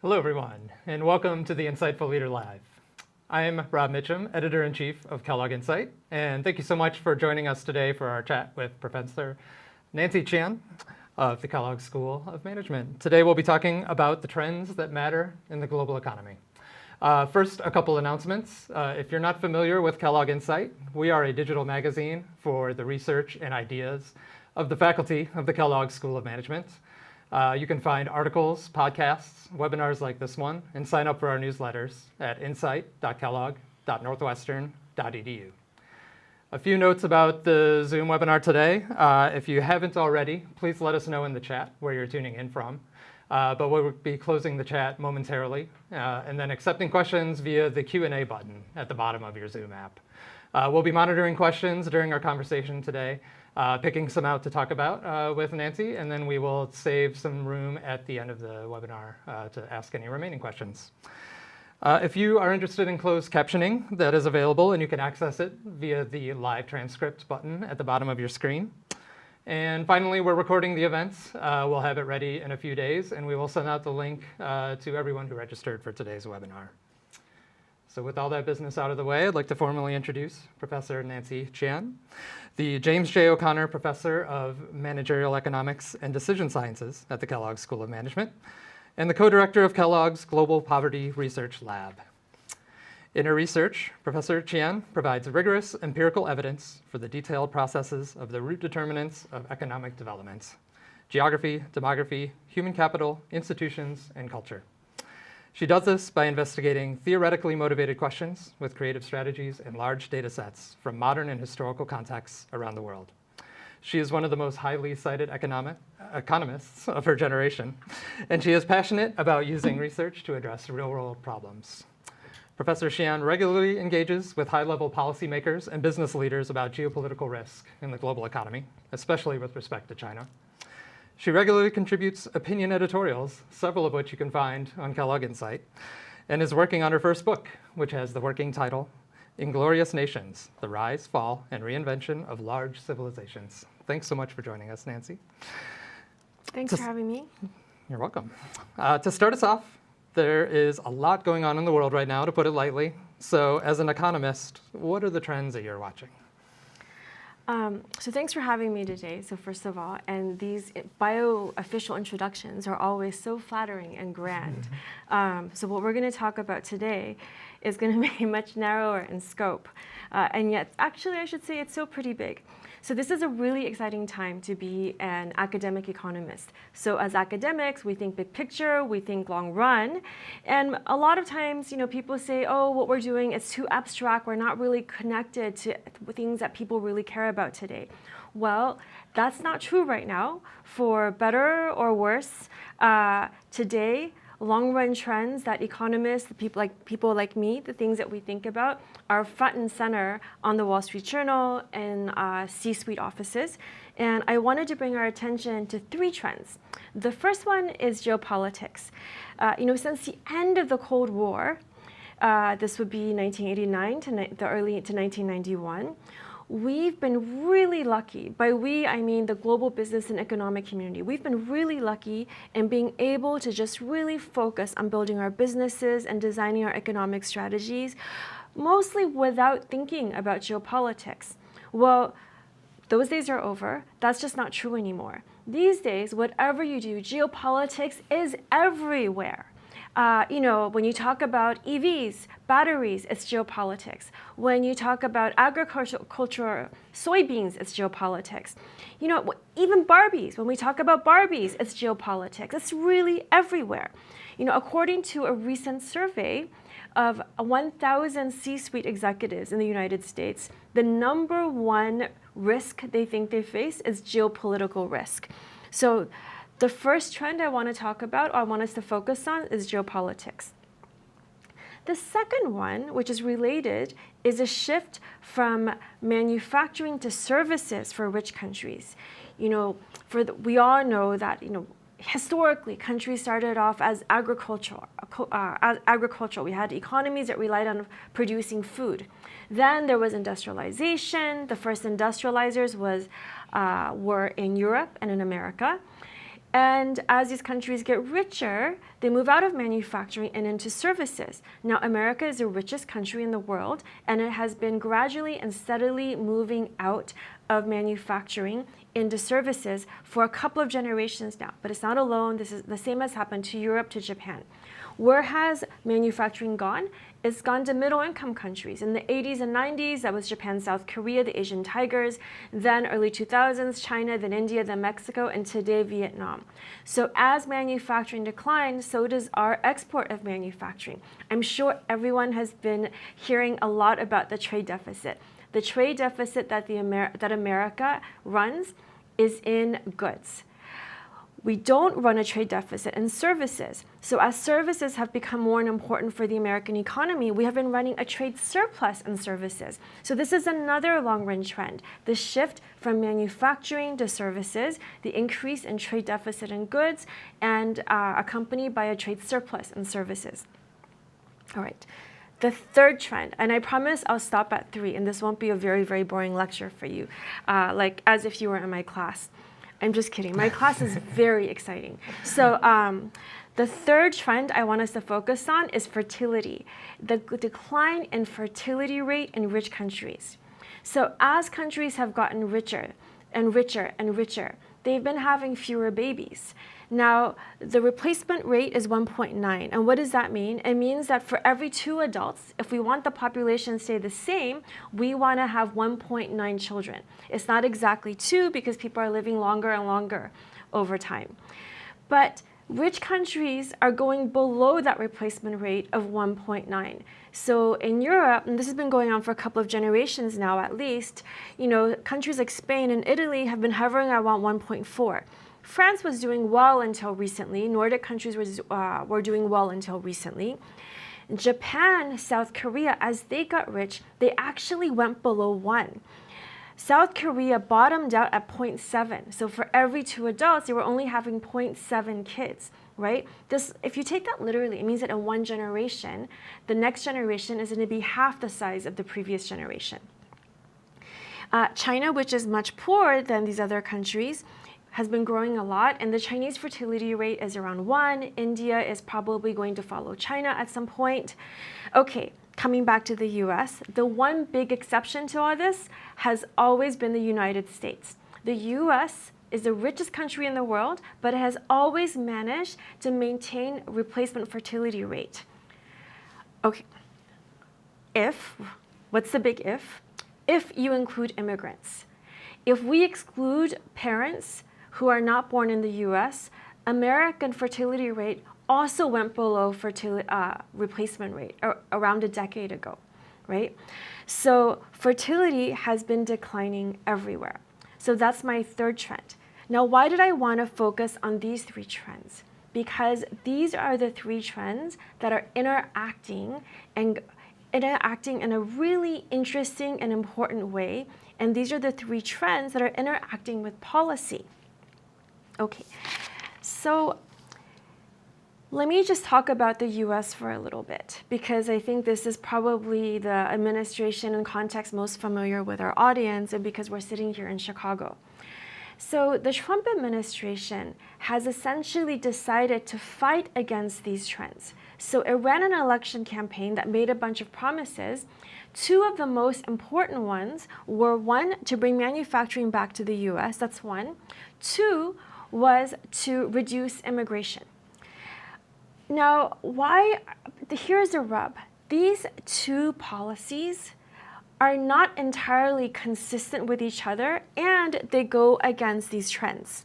Hello, everyone, and welcome to the Insightful Leader Live. I'm Rob Mitchum, Editor-in-Chief of Kellogg Insight, and thank you so much for joining us today for our chat with Professor Nancy Qian of the Kellogg School of Management. Today we'll be talking about the trends that matter in the global economy. First, a couple announcements. If you're not familiar with Kellogg Insight, we are a digital magazine for the research and ideas of the faculty of the Kellogg School of Management. You can find articles, podcasts, webinars like this one, and sign up for our newsletters at insight.kellogg.northwestern.edu. A few notes about the Zoom webinar today. If you haven't already, please let us know in the chat where you're tuning in from. But we'll be closing the chat momentarily and then accepting questions via the Q&A button at the bottom of your Zoom app. We'll be monitoring questions during our conversation today, picking some out to talk about with Nancy, and then we will save some room at the end of the webinar to ask any remaining questions. If you are interested in closed captioning, that is available, and you can access it via the live transcript button at the bottom of your screen. And finally, we're recording the events. We'll have it ready in a few days, and we will send out the link to everyone who registered for today's webinar. So with all that business out of the way, I'd like to formally introduce Professor Nancy Qian, the James J. O'Connor Professor of Managerial Economics and Decision Sciences at the Kellogg School of Management, and the co-director of Kellogg's Global Poverty Research Lab. In her research, Professor Qian provides rigorous empirical evidence for the detailed processes of the root determinants of economic development: geography, demography, human capital, institutions, and culture. She does this by investigating theoretically motivated questions with creative strategies and large data sets from modern and historical contexts around the world. She is one of the most highly cited economists of her generation, and she is passionate about using research to address real-world problems. Professor Qian regularly engages with high-level policymakers and business leaders about geopolitical risk in the global economy, especially with respect to China. She regularly contributes opinion editorials, several of which you can find on Kellogg Insight, and is working on her first book, which has the working title, Inglorious Nations: The Rise, Fall, and Reinvention of Large Civilizations. Thanks so much for joining us, Nancy. Thanks for having me. You're welcome. To start us off, there is a lot going on in the world right now, to put it lightly. So as an economist, what are the trends that you're watching? So thanks for having me today. So first of all, and these bio-official introductions are always so flattering and grand. So what we're going to talk about today is going to be much narrower in scope. And yet, actually, I should say it's still pretty big. So this is a really exciting time to be an academic economist. So as academics, we think big picture, we think long run. And a lot of times, people say, oh, what we're doing is too abstract. We're not really connected to things that people really care about today. Well, that's not true right now. For better or worse, today, long-run trends that economists, people like me, the things that we think about, are front and center on the Wall Street Journal and C-suite offices. And I wanted to bring our attention to three trends. The first one is geopolitics. Since the end of the Cold War, this would be 1989 to 1991, we've been really lucky. By we, I mean the global business and economic community. We've been really lucky in being able to just really focus on building our businesses and designing our economic strategies, mostly without thinking about geopolitics. Well, those days are over. That's just not true anymore. These days, whatever you do, geopolitics is everywhere. When you talk about EVs, batteries, it's geopolitics. When you talk about agriculture, soybeans, it's geopolitics. Even Barbies, when we talk about Barbies, it's geopolitics. It's really everywhere. According to a recent survey of 1,000 C-suite executives in the United States, the number one risk they think they face is geopolitical risk. So the first trend I want to talk about, or I want us to focus on, is geopolitics. The second one, which is related, is a shift from manufacturing to services for rich countries. We all know that, historically, countries started off as agricultural. We had economies that relied on producing food. Then there was industrialization. The first industrializers were in Europe and in America. And as these countries get richer, they move out of manufacturing and into services. Now, America is the richest country in the world, and it has been gradually and steadily moving out of manufacturing into services for a couple of generations now. But it's not alone. This is the same has happened to Europe, to Japan. Where has manufacturing gone? It's gone to middle-income countries. In the 80s and 90s, that was Japan, South Korea, the Asian tigers, then early 2000s, China, then India, then Mexico, and today Vietnam. So as manufacturing declines, so does our export of manufacturing. I'm sure everyone has been hearing a lot about the trade deficit. The trade deficit that America runs is in goods. We don't run a trade deficit in services. So as services have become more important for the American economy, we have been running a trade surplus in services. So this is another long-run trend, the shift from manufacturing to services, the increase in trade deficit in goods, and accompanied by a trade surplus in services. All right. The third trend, and I promise I'll stop at 3, and this won't be a very, very boring lecture for you, like as if you were in my class. I'm just kidding. My class is very exciting. So the third trend I want us to focus on is fertility, the decline in fertility rate in rich countries. So as countries have gotten richer and richer and richer, they've been having fewer babies. Now, the replacement rate is 1.9. And what does that mean? It means that for every 2 adults, if we want the population to stay the same, we want to have 1.9 children. It's not exactly 2 because people are living longer and longer over time. But rich countries are going below that replacement rate of 1.9. So in Europe, and this has been going on for a couple of generations now at least, countries like Spain and Italy have been hovering around 1.4. France was doing well until recently. Nordic countries were doing well until recently. Japan, South Korea, as they got rich, they actually went below 1. South Korea bottomed out at 0.7. So for every 2 adults, they were only having 0.7 kids, right? This, if you take that literally, it means that in one generation, the next generation is going to be half the size of the previous generation. China, which is much poorer than these other countries, has been growing a lot, and the Chinese fertility rate is around 1. India is probably going to follow China at some point. Okay, coming back to the US, the one big exception to all this has always been the United States. The US is the richest country in the world, but it has always managed to maintain replacement fertility rate. Okay, what's the big if? If you include immigrants. If we exclude parents who are not born in the US, American fertility rate also went below replacement rate around a decade ago, right? So fertility has been declining everywhere. So that's my third trend. Now, why did I want to focus on these 3 trends? Because these are the 3 trends that are interacting in a really interesting and important way. And these are the 3 trends that are interacting with policy. Okay, so let me just talk about the US for a little bit, because I think this is probably the administration and context most familiar with our audience, and because we're sitting here in Chicago. So the Trump administration has essentially decided to fight against these trends. So it ran an election campaign that made a bunch of promises. 2 of the most important ones were, 1, to bring manufacturing back to the US, that's 1. 2, was to reduce immigration. Now, here's the rub. These 2 policies are not entirely consistent with each other, and they go against these trends.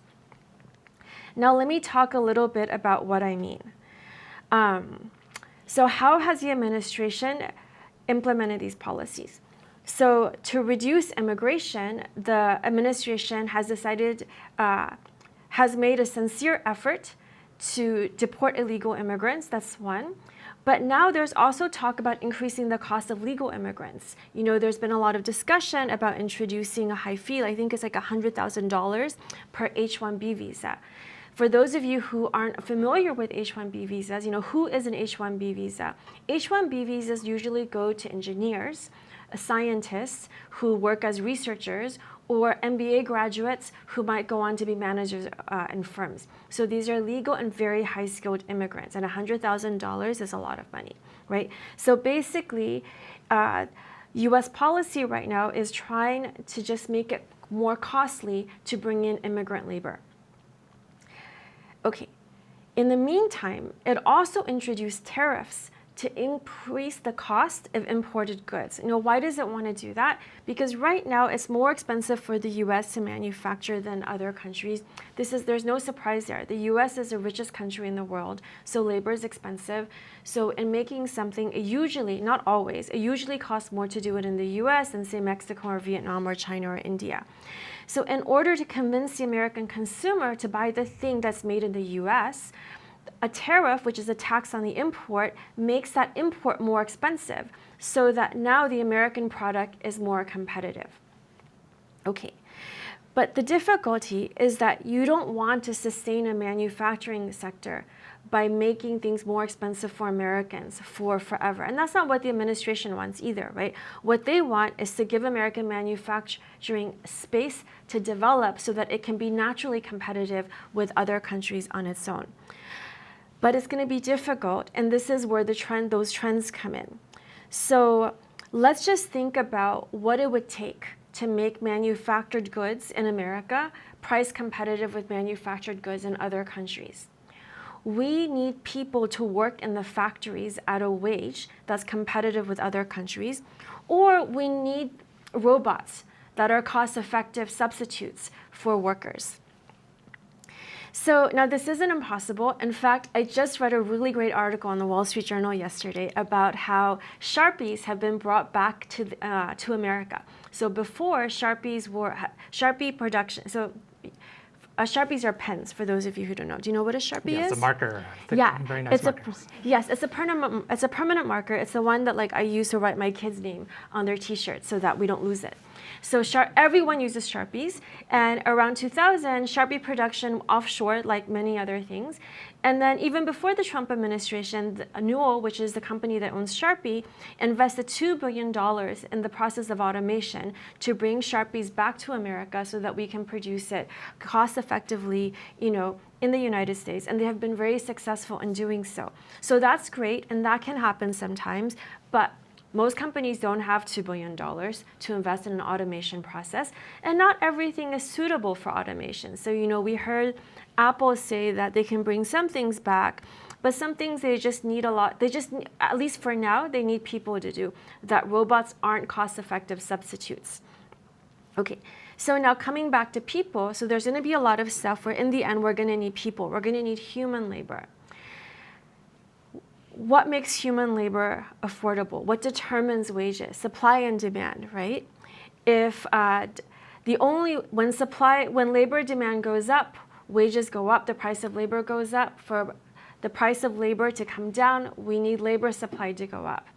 Now, let me talk a little bit about what I mean. So how has the administration implemented these policies? So to reduce immigration, the administration has made a sincere effort to deport illegal immigrants. That's 1. But now there's also talk about increasing the cost of legal immigrants. There's been a lot of discussion about introducing a high fee. I think it's like $100,000 per H-1B visa. For those of you who aren't familiar with H-1B visas, who is an H-1B visa? H-1B visas usually go to engineers, scientists who work as researchers, or MBA graduates who might go on to be managers in firms. So these are legal and very high-skilled immigrants, and $100,000 is a lot of money, right? So basically, U.S. policy right now is trying to just make it more costly to bring in immigrant labor. Okay, in the meantime, it also introduced tariffs to increase the cost of imported goods. Why does it want to do that? Because right now it's more expensive for the US to manufacture than other countries. There's no surprise there. The US is the richest country in the world, so labor is expensive. So in making something, it usually, not always, it usually costs more to do it in the US than say Mexico or Vietnam or China or India. So in order to convince the American consumer to buy the thing that's made in the US, a tariff, which is a tax on the import, makes that import more expensive so that now the American product is more competitive. Okay, but the difficulty is that you don't want to sustain a manufacturing sector by making things more expensive for Americans for forever. And that's not what the administration wants either, right? What they want is to give American manufacturing space to develop so that it can be naturally competitive with other countries on its own. But it's going to be difficult, and this is where those trends come in. So let's just think about what it would take to make manufactured goods in America price competitive with manufactured goods in other countries. We need people to work in the factories at a wage that's competitive with other countries, or we need robots that are cost-effective substitutes for workers. So now this isn't impossible. In fact, I just read a really great article on the Wall Street Journal yesterday about how Sharpies have been brought back to America. So before, Sharpies were Sharpie production. So Sharpies are pens, for those of you who don't know. Do you know what a Sharpie is? It's a marker. Yeah, very nice markers. Yes, it's a permanent marker. It's the one that I use to write my kid's name on their T-shirts so that we don't lose it. So everyone uses Sharpies, and around 2000, Sharpie production offshored like many other things. And then even before the Trump administration, Newell, which is the company that owns Sharpie, invested $2 billion in the process of automation to bring Sharpies back to America so that we can produce it cost effectively, in the United States. And they have been very successful in doing so. So that's great, and that can happen sometimes, but most companies don't have $2 billion to invest in an automation process, and not everything is suitable for automation. So, we heard Apple say that they can bring some things back, but some things they just need a lot. At least for now, they need people to do that. Robots aren't cost-effective substitutes. Okay, so now coming back to people, so there's going to be a lot of stuff where in the end we're going to need people. We're going to need human labor. What makes human labor affordable? What determines wages? Supply and demand, right? If when labor demand goes up, wages go up, the price of labor goes up. For the price of labor to come down, we need labor supply to go up.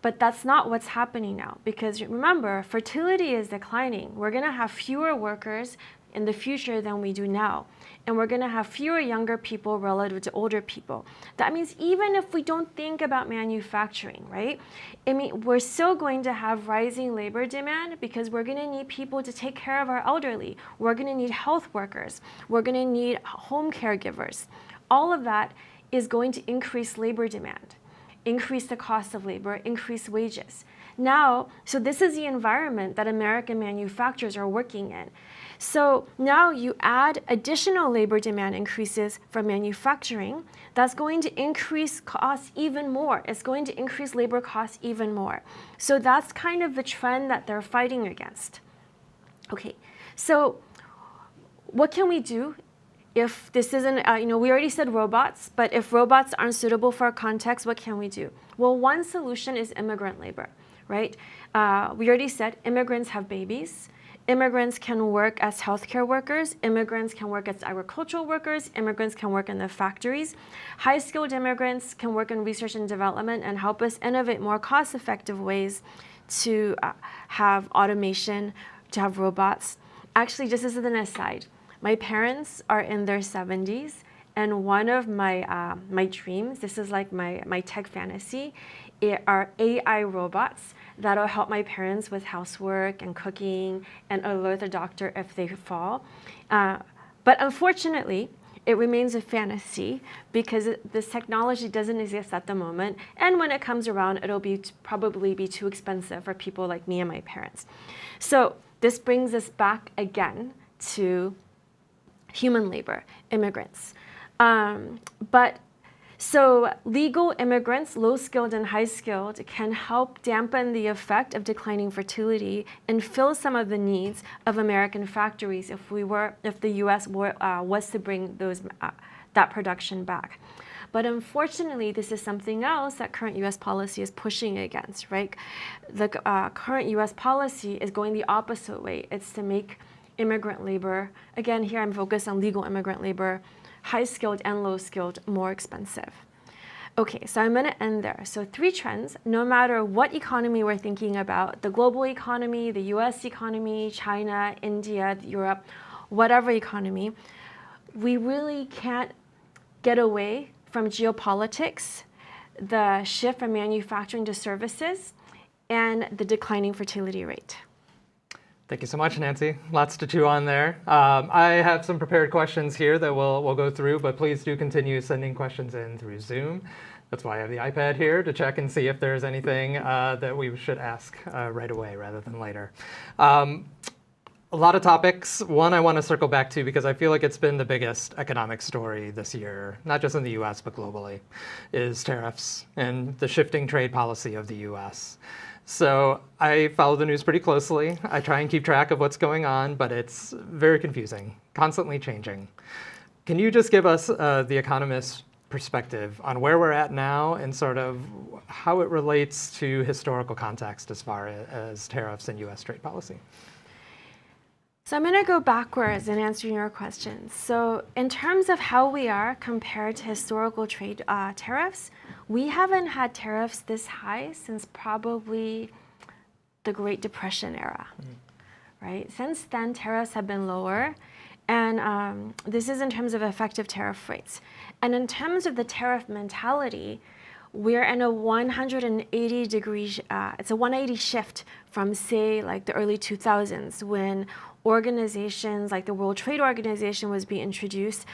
But that's not what's happening now, because remember, fertility is declining. We're going to have fewer workers in the future than we do now. And we're going to have fewer younger people relative to older people. That means even if we don't think about manufacturing, right? We're still going to have rising labor demand because we're going to need people to take care of our elderly. We're going to need health workers. We're going to need home caregivers. All of that is going to increase labor demand, increase the cost of labor, increase wages. So this is the environment that American manufacturers are working in. So now you add additional labor demand increases from manufacturing, that's going to increase costs even more. It's going to increase labor costs even more. So that's kind of the trend that they're fighting against. Okay, so what can we do if this isn't, we already said robots, but if robots aren't suitable for our context, what can we do? Well, one solution is immigrant labor, right? We already said immigrants have babies. Immigrants can work as healthcare workers. Immigrants can work as agricultural workers. Immigrants can work in the factories. High-skilled immigrants can work in research and development and help us innovate more cost-effective ways to have automation, to have robots. Actually, just as an aside, My parents are in their 70s, and one of my dreams, this is like my tech fantasy, are AI robots that'll help my parents with housework and cooking and alert the doctor if they fall. But unfortunately, it remains a fantasy because this technology doesn't exist at the moment. And when it comes around, it'll probably be too expensive for people like me and my parents. So this brings us back again to human labor, immigrants. So legal immigrants, low-skilled and high-skilled, can help dampen the effect of declining fertility and fill some of the needs of American factories if the U.S. was to bring that production back. But unfortunately, this is something else that current U.S. policy is pushing against, right? The current U.S. policy is going the opposite way. It's to make immigrant labor, again, here I'm focused on legal immigrant labor, high-skilled and low-skilled, more expensive. Okay, so I'm going to end there. So 3 trends, no matter what economy we're thinking about, the global economy, the US economy, China, India, Europe, whatever economy, we really can't get away from geopolitics, the shift from manufacturing to services, and the declining fertility rate. Thank you so much, Nancy. Lots to chew on there. I have some prepared questions here that we'll go through, but please do continue sending questions in through Zoom. That's why I have the iPad here to check and see if there's anything that we should ask right away rather than later. A lot of topics. One I want to circle back to because I feel like it's been the biggest economic story this year, not just in the US, but globally, is tariffs and the shifting trade policy of the US. So I follow the news pretty closely. I try and keep track of what's going on, but it's very confusing, constantly changing. Can you just give us the economist's perspective on where we're at now and sort of how it relates to historical context as far as tariffs and US trade policy? So I'm going to go backwards in answering your questions. So in terms of how we are compared to historical trade tariffs, we haven't had tariffs this high since probably the Great Depression era, right? Since then, tariffs have been lower, and this is in terms of effective tariff rates. And in terms of the tariff mentality, we're in a 180 degrees, it's a 180 shift from, say, like the early 2000s when organizations like the World Trade Organization was being introduced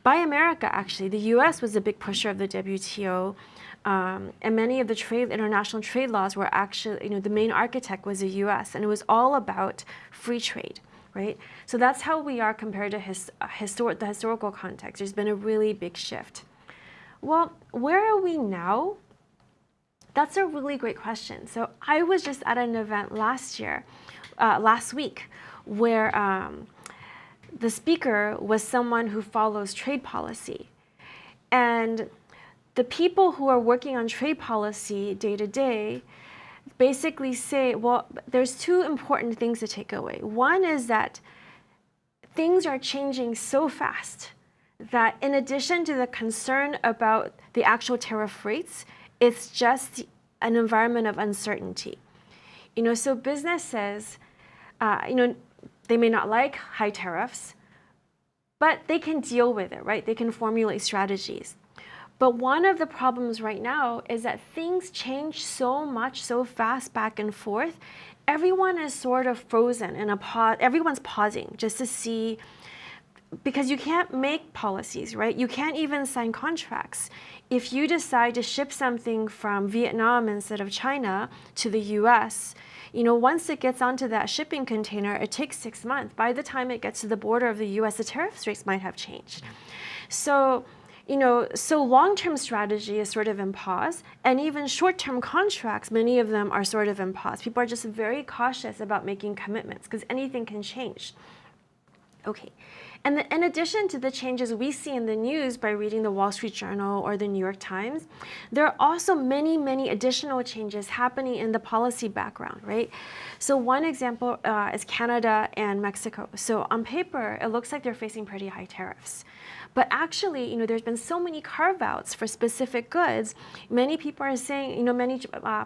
by America, actually. The US was a big pusher of the WTO, and many of the international trade laws were actually, the main architect was the US, and it was all about free trade, right? So that's how we are compared to the historical context. There's been a really big shift. Well, where are we now? That's a really great question. So I was just at an event last week, where the speaker was someone who follows trade policy. And the people who are working on trade policy day to day basically say, well, there's 2 important things to take away. One is that things are changing so fast that in addition to the concern about the actual tariff rates, it's just an environment of uncertainty. So businesses, they may not like high tariffs, but they can deal with it, right? They can formulate strategies. But one of the problems right now is that things change so much, so fast back and forth. Everyone is sort of frozen in a pause. Everyone's pausing just to see, because you can't make policies, right? You can't even sign contracts. If you decide to ship something from Vietnam instead of China to the US, once it gets onto that shipping container, it takes 6 months. By the time it gets to the border of the US, the tariff rates might have changed. So, so long-term strategy is sort of in pause, and even short-term contracts, many of them are sort of in pause. People are just very cautious about making commitments because anything can change. Okay. And in addition to the changes we see in the news by reading the Wall Street Journal or the New York Times, there are also many, many additional changes happening in the policy background, right? So one example is Canada and Mexico. So on paper, it looks like they're facing pretty high tariffs. But actually, there's been so many carve-outs for specific goods. Many people are saying, many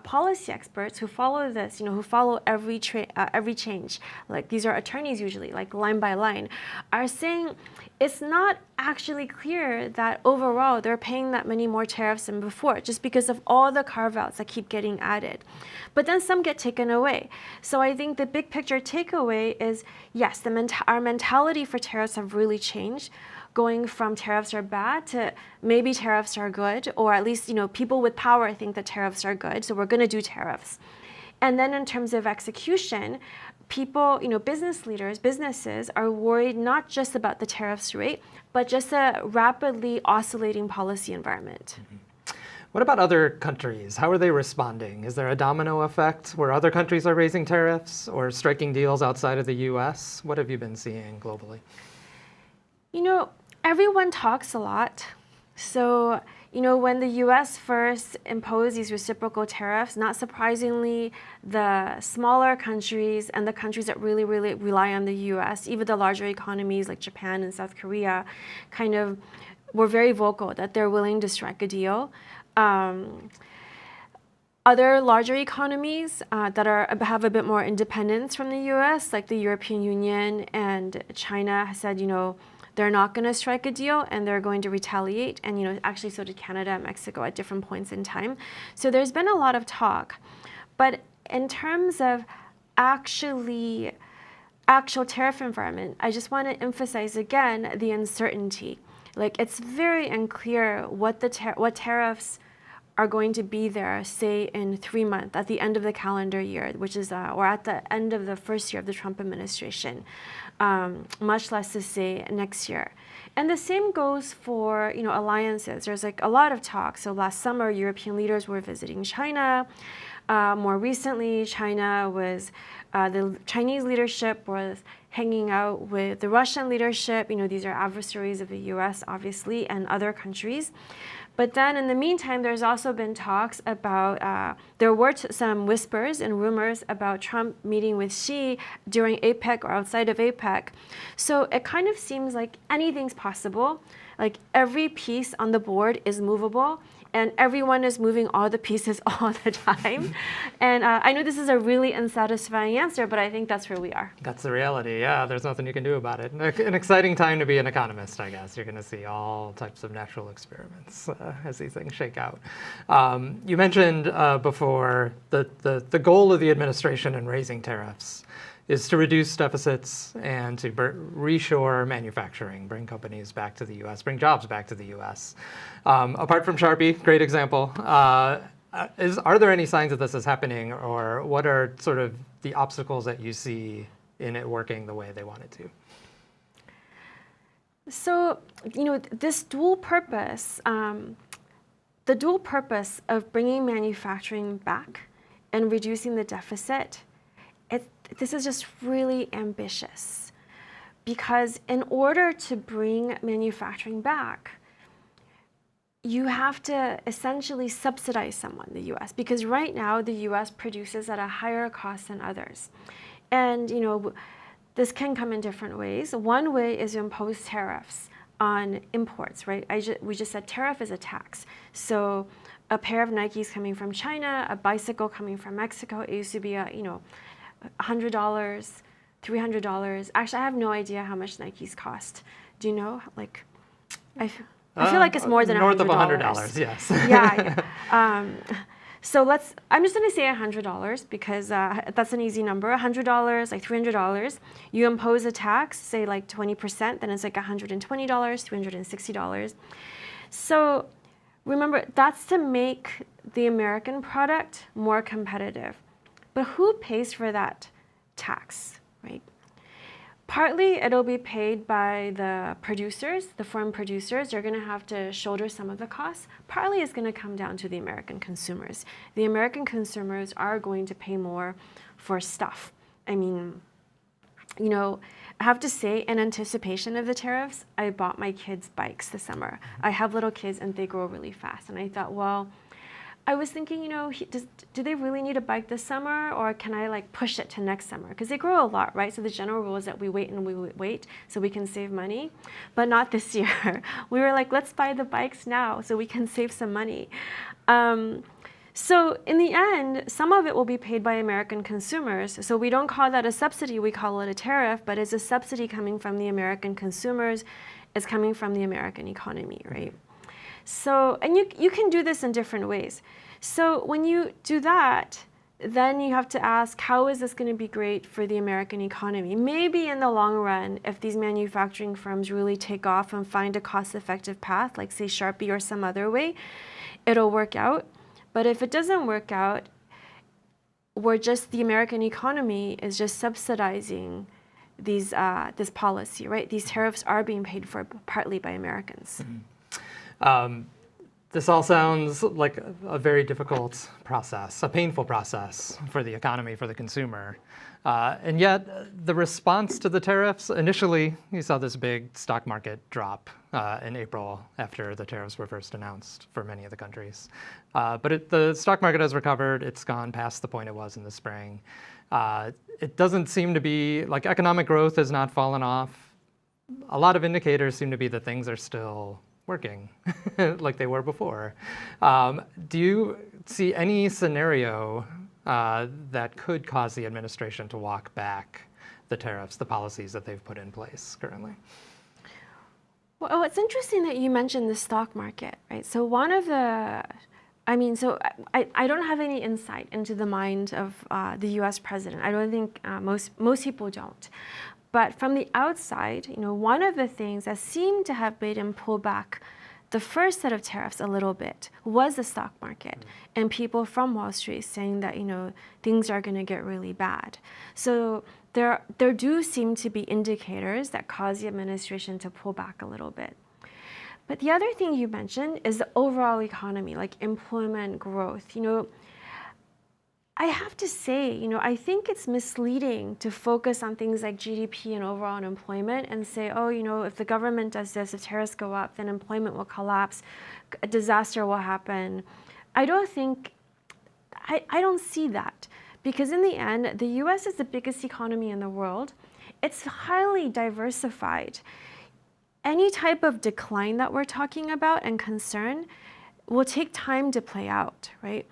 policy experts who follow this, who follow every change, like these are attorneys usually, like line by line, are saying it's not actually clear that overall they're paying that many more tariffs than before, just because of all the carve-outs that keep getting added. But then some get taken away. So I think the big picture takeaway is, yes, our mentality for tariffs have really changed, going from tariffs are bad to maybe tariffs are good, or at least, people with power think that tariffs are good, so we're going to do tariffs. And then in terms of execution, people, business leaders, businesses are worried not just about the tariffs rate, but just a rapidly oscillating policy environment. Mm-hmm. What about other countries? How are they responding? Is there a domino effect where other countries are raising tariffs or striking deals outside of the US? What have you been seeing globally? Everyone talks a lot. So, when the US first imposed these reciprocal tariffs, not surprisingly, the smaller countries and the countries that really, really rely on the US, even the larger economies like Japan and South Korea, kind of were very vocal that they're willing to strike a deal. Other larger economies that have a bit more independence from the US, like the European Union and China, have said, they're not going to strike a deal and they're going to retaliate. And, actually so did Canada and Mexico at different points in time. So there's been a lot of talk. But in terms of actual tariff environment, I just want to emphasize again the uncertainty. Like, it's very unclear what tariffs are going to be there, say in 3 months, at the end of the calendar year, which is, or at the end of the first year of the Trump administration, much less to say next year. And the same goes for, alliances. There's like a lot of talk. So last summer, European leaders were visiting China. More recently, the Chinese leadership was hanging out with the Russian leadership. These are adversaries of the US, obviously, and other countries. But then in the meantime, there's also been talks about, there were some whispers and rumors about Trump meeting with Xi during APEC or outside of APEC. So it kind of seems like anything's possible. Like, every piece on the board is movable, and everyone is moving all the pieces all the time. And I know this is a really unsatisfying answer, but I think that's where we are. That's the reality, yeah. There's nothing you can do about it. An exciting time to be an economist, I guess. You're going to see all types of natural experiments as these things shake out. You mentioned before the goal of the administration in raising tariffs is to reduce deficits and to reshore manufacturing, bring companies back to the U.S., bring jobs back to the U.S. Apart from Sharpie, great example, are there any signs that this is happening, or what are sort of the obstacles that you see in it working the way they want it to? So, this dual purpose, the dual purpose of bringing manufacturing back and reducing the deficit, this is just really ambitious, because in order to bring manufacturing back, you have to essentially subsidize someone, the US, because right now the US produces at a higher cost than others. And, this can come in different ways. One way is to impose tariffs on imports, right? We just said tariff is a tax. So a pair of Nikes coming from China, a bicycle coming from Mexico, it used to be $100, $300. Actually, I have no idea how much Nikes cost. Do you know? Like, I feel like it's more than north $100. North of $100, yes. Yeah. So I'm just going to say $100 because that's an easy number. $100, like $300. You impose a tax, say like 20%, then it's like $120, $360. So remember, that's to make the American product more competitive. But who pays for that tax, right? Partly it'll be paid by the producers, the foreign producers. They're going to have to shoulder some of the costs. Partly it's going to come down to the American consumers. The American consumers are going to pay more for stuff. I mean, I have to say, in anticipation of the tariffs, I bought my kids bikes this summer. I have little kids and they grow really fast. And I thought, well, I was thinking, do they really need a bike this summer, or can I like push it to next summer? Because they grow a lot, right? So the general rule is that we wait and we wait so we can save money, but not this year. We were like, let's buy the bikes now so we can save some money. So in the end, some of it will be paid by American consumers. So we don't call that a subsidy, we call it a tariff, but it's a subsidy coming from the American consumers. It's coming from the American economy, right? So, and you can do this in different ways. So when you do that, then you have to ask, how is this going to be great for the American economy? Maybe in the long run, if these manufacturing firms really take off and find a cost-effective path, like say Sharpie or some other way, it'll work out. But if it doesn't work out, the American economy is just subsidizing this policy, right? These tariffs are being paid for partly by Americans. Mm-hmm. This all sounds like a very difficult process, a painful process for the economy, for the consumer. And yet, the response to the tariffs, initially, you saw this big stock market drop in April after the tariffs were first announced for many of the countries. But the stock market has recovered. It's gone past the point it was in the spring. It doesn't seem to be, like economic growth has not fallen off. A lot of indicators seem to be that things are still working like they were before. Do you see any scenario that could cause the administration to walk back the tariffs, the policies that they've put in place currently? Well, it's interesting that you mentioned the stock market, right? So one of the, I don't have any insight into the mind of the U.S. president. I don't think most people don't. But from the outside, one of the things that seemed to have made him pull back the first set of tariffs a little bit was the stock market and people from Wall Street saying that, things are going to get really bad. So there do seem to be indicators that cause the administration to pull back a little bit. But the other thing you mentioned is the overall economy, like employment growth. I have to say, I think it's misleading to focus on things like GDP and overall unemployment and say, oh, if the government does this, if tariffs go up, then employment will collapse, a disaster will happen. I don't see that. Because in the end, the US is the biggest economy in the world. It's highly diversified. Any type of decline that we're talking about and concern will take time to play out, right?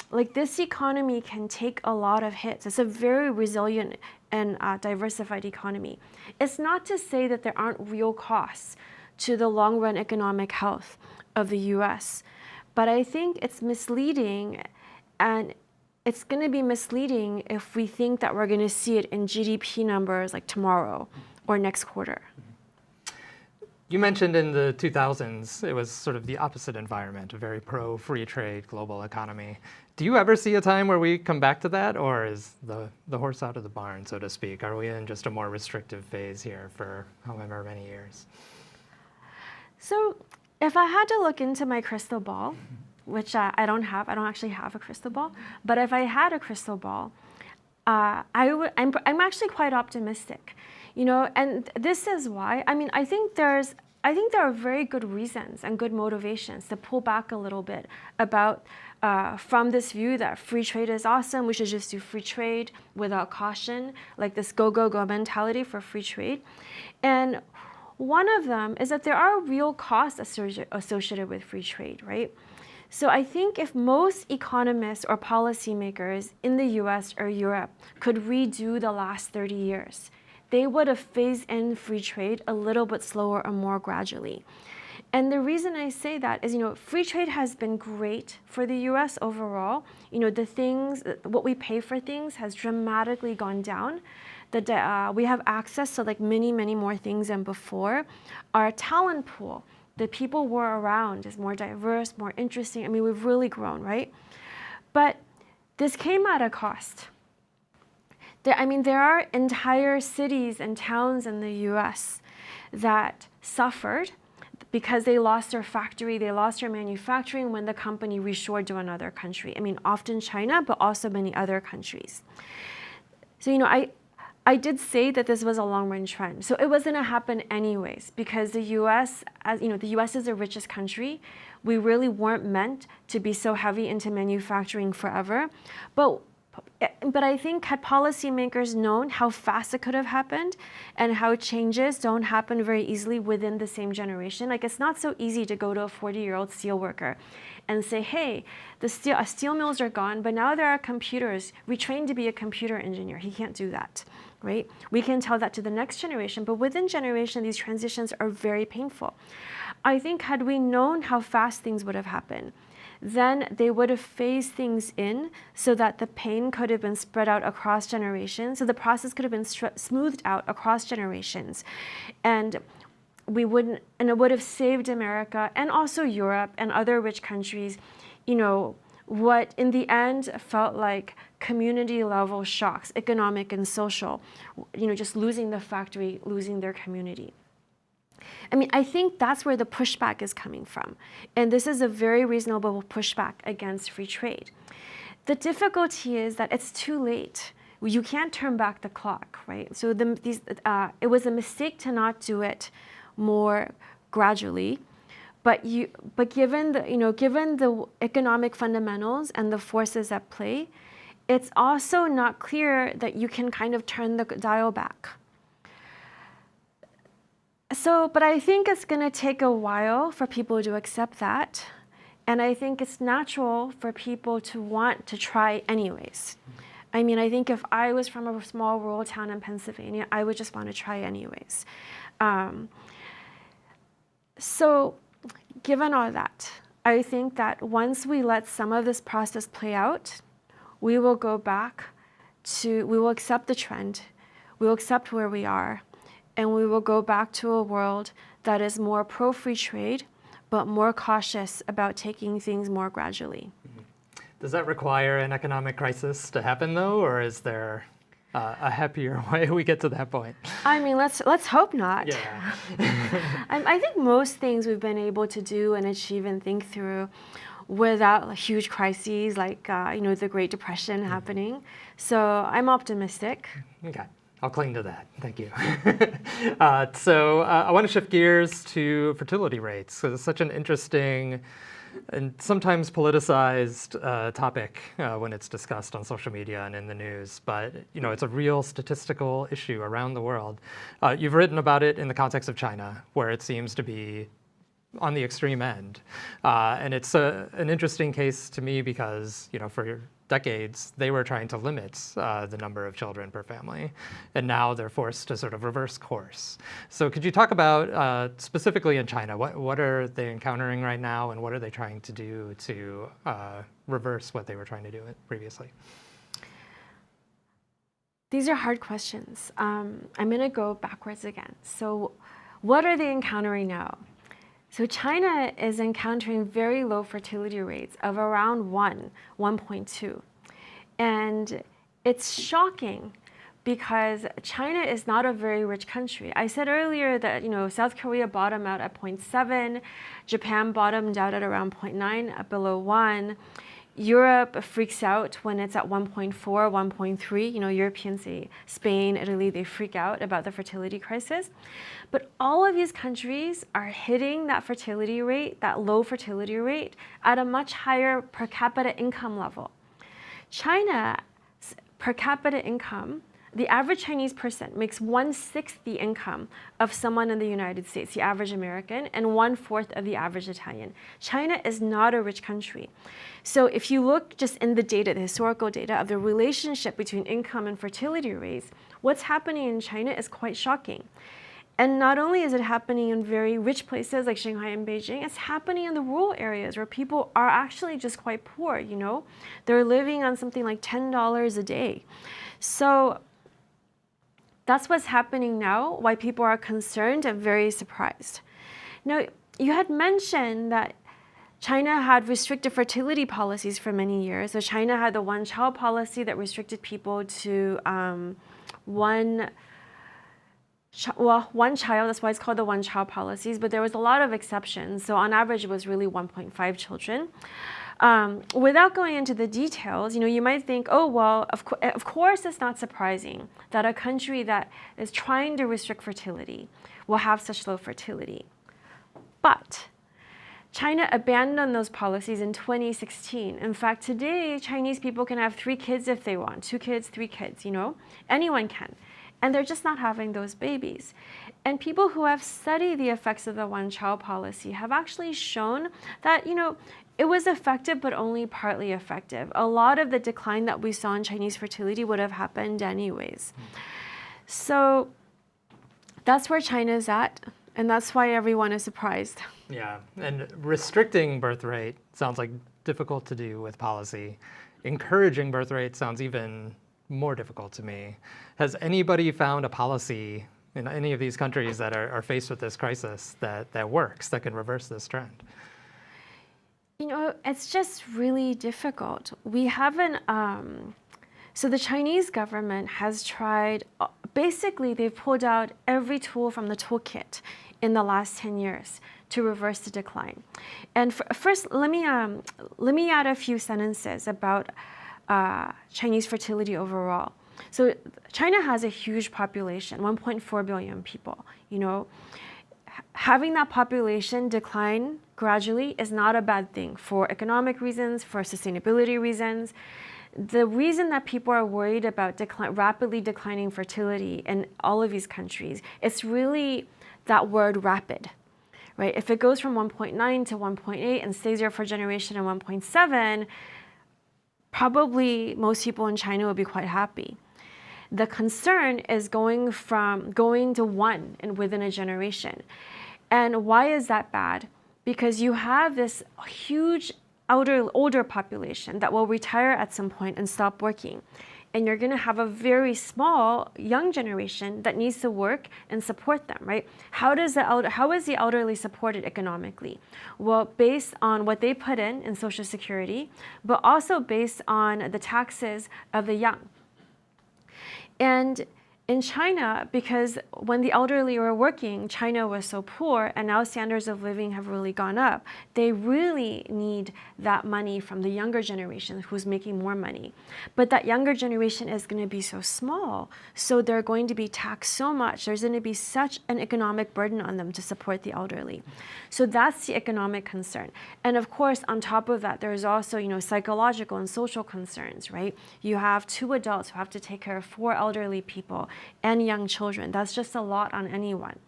Like this economy can take a lot of hits. It's a very resilient and diversified economy. It's not to say that there aren't real costs to the long-run economic health of the US, but I think it's misleading, and it's going to be misleading if we think that we're going to see it in GDP numbers like tomorrow or next quarter. You mentioned in the 2000s, it was sort of the opposite environment, a very pro-free trade global economy. Do you ever see a time where we come back to that, or is the horse out of the barn, so to speak? Are we in just a more restrictive phase here for however many years? So if I had to look into my crystal ball, which I don't actually have a crystal ball, but if I had a crystal ball, I'm actually quite optimistic. And this is why. I think there are very good reasons and good motivations to pull back a little bit about from this view that free trade is awesome. We should just do free trade without caution, like this go, go, go mentality for free trade. And one of them is that there are real costs associated with free trade, right? So I think if most economists or policymakers in the US or Europe could redo the last 30 years, they would have phased in free trade a little bit slower or more gradually. And the reason I say that is, free trade has been great for the US overall. What we pay for things has dramatically gone down. We have access to like many, many more things than before. Our talent pool, the people we're around, is more diverse, more interesting. We've really grown, right? But this came at a cost. There are entire cities and towns in the US that suffered because they lost their factory, they lost their manufacturing when the company reshored to another country. Often China, but also many other countries. So, I did say that this was a long-run trend. So it was going to happen anyways, because the U.S., as you know, the U.S. is the richest country. We really weren't meant to be so heavy into manufacturing forever. But I think had policymakers known how fast it could have happened and how changes don't happen very easily within the same generation. Like, it's not so easy to go to a 40-year-old steel worker and say, hey, the steel mills are gone, but now there are computers. We trained to be a computer engineer. He can't do that, right? We can tell that to the next generation, but within generation, these transitions are very painful. I think had we known how fast things would have happened, then they would have phased things in so that the pain could have been spread out across generations. So the process could have been smoothed out across generations. And it would have saved America and also Europe and other rich countries, you know, what in the end felt like community level shocks, economic and social, you know, just losing the factory, losing their community. I mean, I think that's where the pushback is coming from. And this is a very reasonable pushback against free trade. The difficulty is that it's too late. You can't turn back the clock, right? So it was a mistake to not do it more gradually. But given the economic fundamentals and the forces at play, it's also not clear that you can kind of turn the dial back. So, but I think it's going to take a while for people to accept that. And I think it's natural for people to want to try anyways. I mean, I think if I was from a small rural town in Pennsylvania, I would just want to try anyways. So given all that, I think that once we let some of this process play out, we will go back we will accept the trend, we will accept where we are, and we will go back to a world that is more pro-free trade, but more cautious about taking things more gradually. Does that require an economic crisis to happen, though, or is there a happier way we get to that point? I mean, let's hope not. Yeah. I think most things we've been able to do and achieve and think through without huge crises like the Great Depression happening. So I'm optimistic. Okay. I'll cling to that. Thank you. So I want to shift gears to fertility rates. So it's such an interesting and sometimes politicized topic when it's discussed on social media and in the news. But it's a real statistical issue around the world. You've written about it in the context of China, where it seems to be on the extreme end. And it's an interesting case to me because, for decades, they were trying to limit the number of children per family. And now they're forced to sort of reverse course. So could you talk about, specifically in China, what are they encountering right now and what are they trying to do to reverse what they were trying to do previously? These are hard questions. I'm going to go backwards again. So what are they encountering now? So China is encountering very low fertility rates of around 1.2. And it's shocking because China is not a very rich country. I said earlier that South Korea bottomed out at 0.7, Japan bottomed out at around 0.9, below 1. Europe freaks out when it's at 1.4, 1.3. Europeans, say Spain, Italy, they freak out about the fertility crisis. But all of these countries are hitting that fertility rate, that low fertility rate, at a much higher per capita income level. China's per capita income, the average Chinese person makes 1/6 the income of someone in the United States, the average American, and 1/4 of the average Italian. China is not a rich country. So if you look just in the data, the historical data of the relationship between income and fertility rates, what's happening in China is quite shocking. And not only is it happening in very rich places like Shanghai and Beijing, it's happening in the rural areas where people are actually just quite poor, They're living on something like $10 a day. So that's what's happening now, why people are concerned and very surprised. Now, you had mentioned that China had restricted fertility policies for many years. So China had the one-child policy that restricted people to one child. That's why it's called the one-child policies. But there was a lot of exceptions. So on average, it was really 1.5 children. Without going into the details, you might think, oh, well, of course it's not surprising that a country that is trying to restrict fertility will have such low fertility. But China abandoned those policies in 2016. In fact, today, Chinese people can have 3 kids if they want, 2 kids, 3 kids, anyone can. And they're just not having those babies. And people who have studied the effects of the one-child policy have actually shown that, it was effective, but only partly effective. A lot of the decline that we saw in Chinese fertility would have happened anyways. So that's where China's at, and that's why everyone is surprised. Yeah, and restricting birth rate sounds like difficult to do with policy. Encouraging birth rate sounds even more difficult to me. Has anybody found a policy in any of these countries that are faced with this crisis that works, that can reverse this trend? It's just really difficult. We haven't, so the Chinese government has tried, basically they've pulled out every tool from the toolkit in the last 10 years to reverse the decline. And first, let me add a few sentences about Chinese fertility overall. So China has a huge population, 1.4 billion people. Having that population decline gradually is not a bad thing for economic reasons, for sustainability reasons. The reason that people are worried about rapidly declining fertility in all of these countries, it's really that word rapid, right? If it goes from 1.9 to 1.8 and stays there for a generation at 1.7, probably most people in China will be quite happy. The concern is going to 1 within a generation. And why is that bad? Because you have this huge older population that will retire at some point and stop working. And you're going to have a very small young generation that needs to work and support them, right? How is the elderly supported economically? Well, based on what they put in Social Security, but also based on the taxes of the young. And in China, because when the elderly were working, China was so poor, and now standards of living have really gone up. They really need that money from the younger generation who's making more money. But that younger generation is going to be so small, so they're going to be taxed so much. There's going to be such an economic burden on them to support the elderly. So that's the economic concern. And of course, on top of that, there's also, psychological and social concerns, right? You have 2 adults who have to take care of 4 elderly people and young children. That's just a lot on anyone.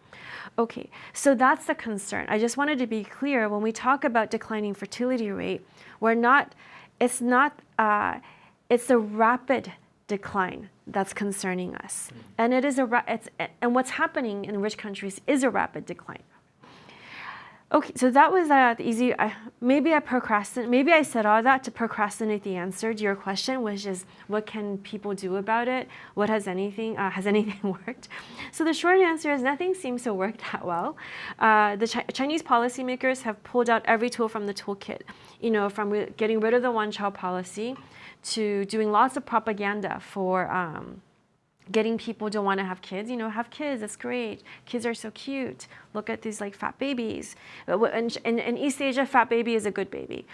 Okay, so that's the concern. I just wanted to be clear, when we talk about declining fertility rate, it's a rapid decline that's concerning us. And and what's happening in rich countries is a rapid decline. Okay, so that was easy. Maybe I said all that to procrastinate the answer to your question, which is what can people do about it? Has anything worked? So the short answer is nothing seems to work that well. The Chinese policymakers have pulled out every tool from the toolkit, from getting rid of the one-child policy to doing lots of propaganda for getting people to want to have kids. Have kids, that's great. Kids are so cute. Look at these fat babies. In East Asia, fat baby is a good baby.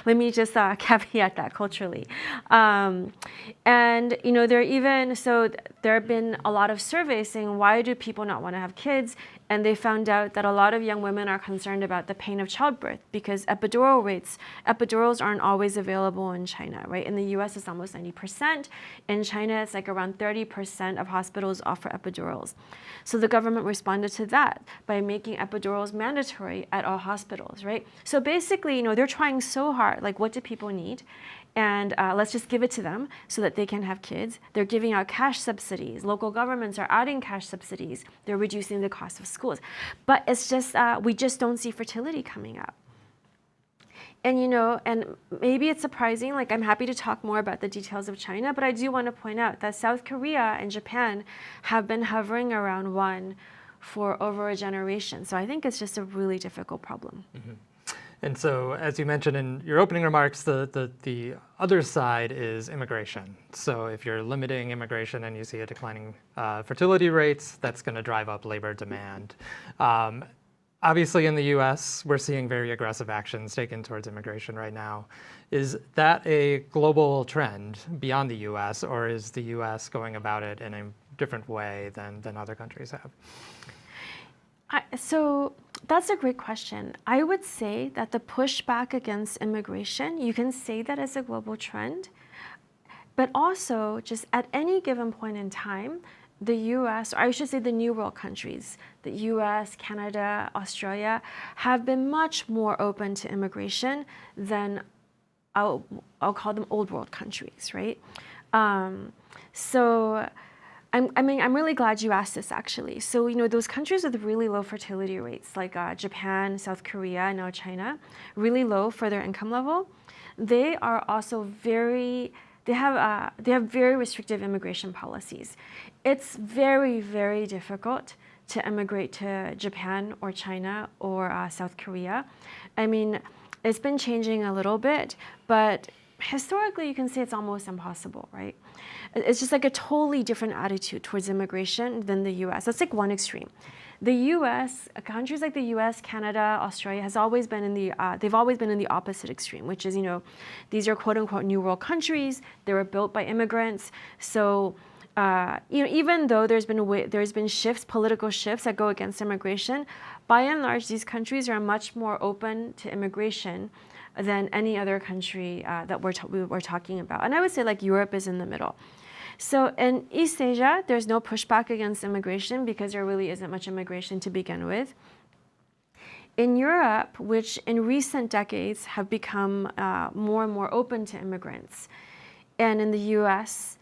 Let me just caveat that culturally. And there have been a lot of surveys saying, why do people not want to have kids? And they found out that a lot of young women are concerned about the pain of childbirth because epidurals aren't always available in China, right? In the US, it's almost 90%. In China, it's around 30% of hospitals offer epidurals. So the government responded to that by making epidurals mandatory at all hospitals, right? So basically, they're trying so hard, what do people need? And let's just give it to them so that they can have kids. They're giving out cash subsidies. Local governments are adding cash subsidies. They're reducing the cost of schools. But it's just, we just don't see fertility coming up. And, and maybe it's surprising, I'm happy to talk more about the details of China, but I do want to point out that South Korea and Japan have been hovering around 1 for over a generation. So I think it's just a really difficult problem. Mm-hmm. And so, as you mentioned in your opening remarks, the other side is immigration. So if you're limiting immigration and you see a declining fertility rates, that's going to drive up labor demand. Obviously, in the U.S., we're seeing very aggressive actions taken towards immigration right now. Is that a global trend beyond the U.S., or is the U.S. going about it in a different way than other countries have? So that's a great question. I would say that the pushback against immigration, you can say that as a global trend, but also just at any given point in time, the US, or I should say the New World countries, the US, Canada, Australia, have been much more open to immigration than I'll call them Old World countries, right? So I'm really glad you asked this, actually. So, those countries with really low fertility rates, like Japan, South Korea, now China, really low for their income level, they are also they have very restrictive immigration policies. It's very, very difficult to immigrate to Japan or China or South Korea. I mean, it's been changing a little bit, but historically you can say it's almost impossible, right? It's just like a totally different attitude towards immigration than the US. That's like one extreme. The US, countries like the US, Canada, Australia they've always been in the opposite extreme, which is, these are quote unquote New World countries. They were built by immigrants. So, even though there's been political shifts that go against immigration, by and large, these countries are much more open to immigration than any other country that we're talking about. And I would say like Europe is in the middle. So in East Asia, there's no pushback against immigration because there really isn't much immigration to begin with. In Europe, which in recent decades have become more and more open to immigrants, and in the US,